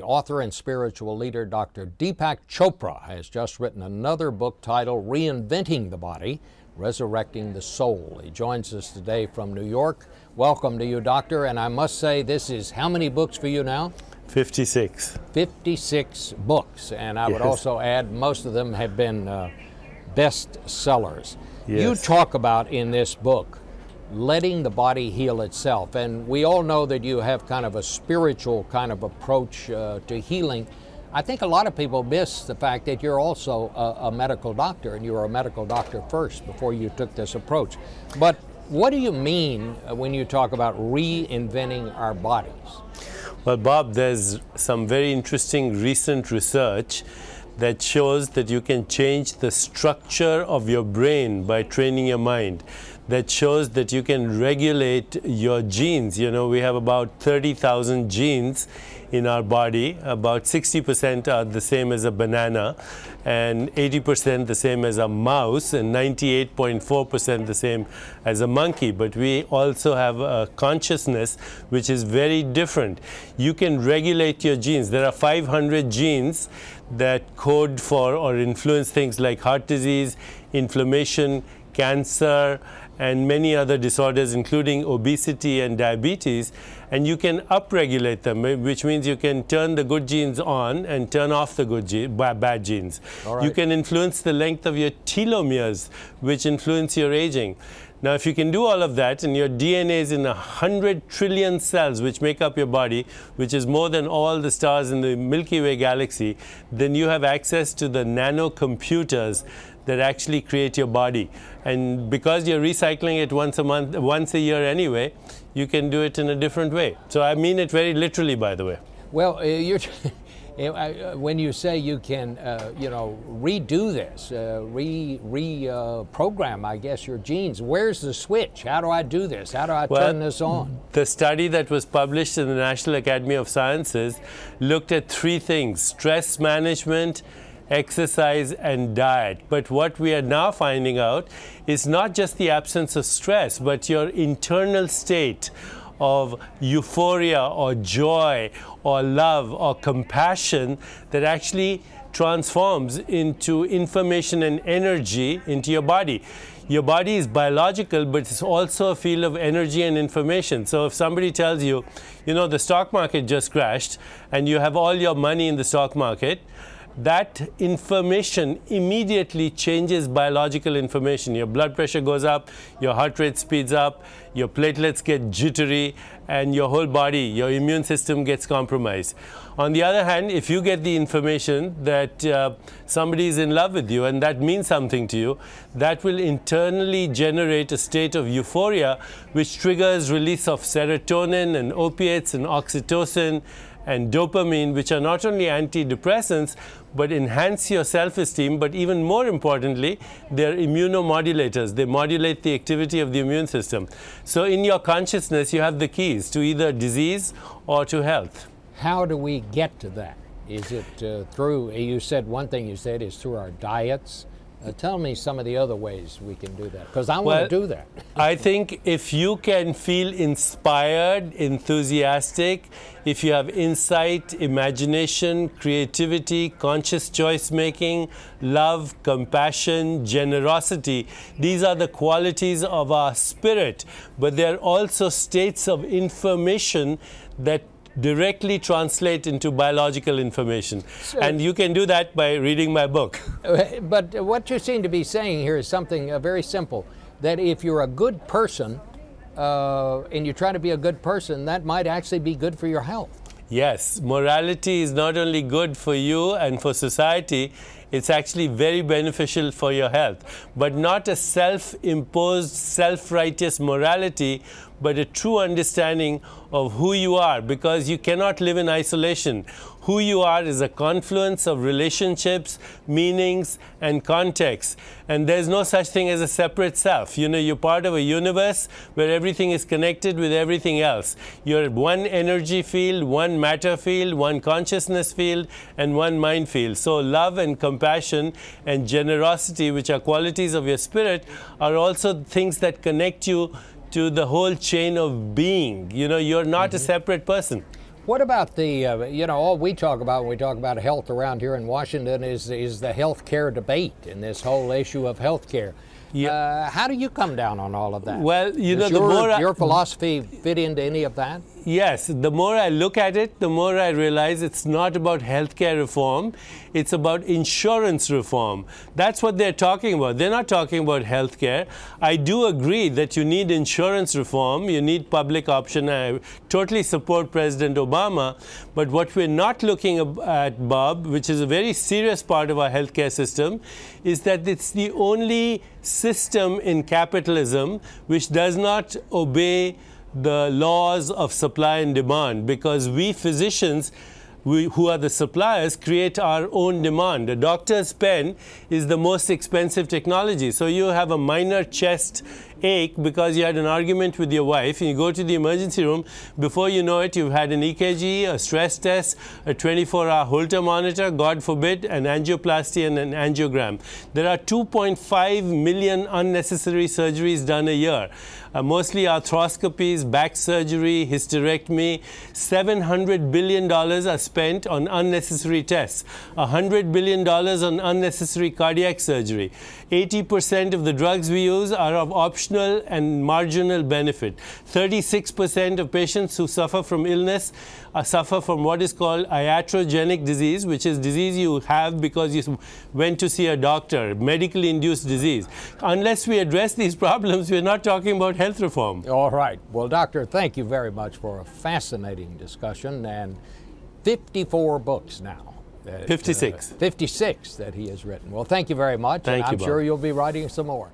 the author and spiritual leader, Dr. Deepak Chopra, has just written another book titled Reinventing the Body, Resurrecting the Soul. He joins us today from New York. Welcome to you, Doctor. And I must say, this is how many books for you now? 56. 56 books. And I would also add, most of them have been bestsellers. Yes. You talk about in this book letting the body heal itself. And we all know that you have kind of a spiritual kind of approach to healing. I think a lot of people miss the fact that you're also a medical doctor, and you were a medical doctor first before you took this approach. But what do you mean when you talk about reinventing our bodies? Well, Bob, there's some very interesting recent research that shows that you can change the structure of your brain by training your mind. That shows that you can regulate your genes. You know, we have about 30,000 genes in our body. About 60% are the same as a banana, and 80% the same as a mouse, and 98.4% the same as a monkey. But we also have a consciousness which is very different. You can regulate your genes. There are 500 genes that code for or influence things like heart disease, inflammation, cancer, and many other disorders, including obesity and diabetes, and you can upregulate them, which means you can turn the good genes on and turn off the bad genes. You can influence the length of your telomeres, which influence your aging. Now, if you can do all of that, and your DNA is in 100 trillion cells which make up your body, which is more than all the stars in the Milky Way galaxy, then you have access to the nanocomputers that actually create your body. And because you're recycling it once a year anyway, you can do it in a different way. So I mean it very literally, by the way. Well, when you say you can, redo this, reprogram, I guess, your genes, where's the switch? How do I do this? How do I turn this on? The study that was published in the National Academy of Sciences looked at three things: stress management, exercise, and diet. But what we are now finding out is not just the absence of stress, but your internal state of euphoria or joy or love or compassion that actually transforms into information and energy into your body. Your body is biological, but it's also a field of energy and information. So if somebody tells you, you know, the stock market just crashed and you have all your money in the stock market, that information immediately changes biological information. Your blood pressure goes up, your heart rate speeds up, your platelets get jittery, and your whole body, your immune system gets compromised. On the other hand, if you get the information that somebody is in love with you and that means something to you, that will internally generate a state of euphoria which triggers release of serotonin and opiates and oxytocin and dopamine, which are not only antidepressants, but enhance your self-esteem, but even more importantly, they're immunomodulators. They modulate the activity of the immune system. So in your consciousness, you have the keys to either disease or to health. How do we get to that? Is it through, you said one thing you said is through our diets. Tell me some of the other ways we can do that, because I want to do that. I think if you can feel inspired, enthusiastic, if you have insight, imagination, creativity, conscious choice making, love, compassion, generosity, these are the qualities of our spirit, but they're also states of information that directly translate into biological information. So, and you can do that by reading my book. But what you seem to be saying here is something very simple, that if you're a good person and you try to be a good person, that might actually be good for your health. Yes, morality is not only good for you and for society, it's actually very beneficial for your health. But not a self-imposed, self-righteous morality, but a true understanding of who you are, because you cannot live in isolation. Who you are is a confluence of relationships, meanings, and contexts. And there's no such thing as a separate self. You know, you're part of a universe where everything is connected with everything else. You're one energy field, one matter field, one consciousness field, and one mind field. So love and compassion and generosity, which are qualities of your spirit, are also things that connect you to the whole chain of being. You know, you're not a separate person. What about the, you know, all we talk about when we talk about health around here in Washington is the health care debate and this whole issue of health care. Yeah. How do you come down on all of that? Well, you know, Does your philosophy fit into any of that? Yes, the more I look at it, the more I realize it's not about healthcare reform, it's about insurance reform. That's what they're talking about. They're not talking about healthcare. I do agree that you need insurance reform, you need public option. I totally support President Obama, but what we're not looking at, Bob, which is a very serious part of our healthcare system, is that it's the only system in capitalism which does not obey the laws of supply and demand, because we physicians, who are the suppliers, create our own demand. A doctor's pen is the most expensive technology. So you have a minor chest ache because you had an argument with your wife, and you go to the emergency room. Before you know it, you've had an EKG, a stress test, a 24-hour Holter monitor, God forbid, an angioplasty and an angiogram. There are 2.5 million unnecessary surgeries done a year. Mostly arthroscopies, back surgery, hysterectomy. $700 billion are spent on unnecessary tests. $100 billion on unnecessary cardiac surgery. 80% of the drugs we use are of optional and marginal benefit. 36% of patients who suffer from illness suffer from what is called iatrogenic disease, which is disease you have because you went to see a doctor, medically induced disease. Unless we address these problems, we're not talking about health reform. All right. Well, Doctor, thank you very much for a fascinating discussion, and 54 books now. 56. 56 that he has written. Well, thank you very much. Thank you, I'm Bob. sure you'll be writing some more.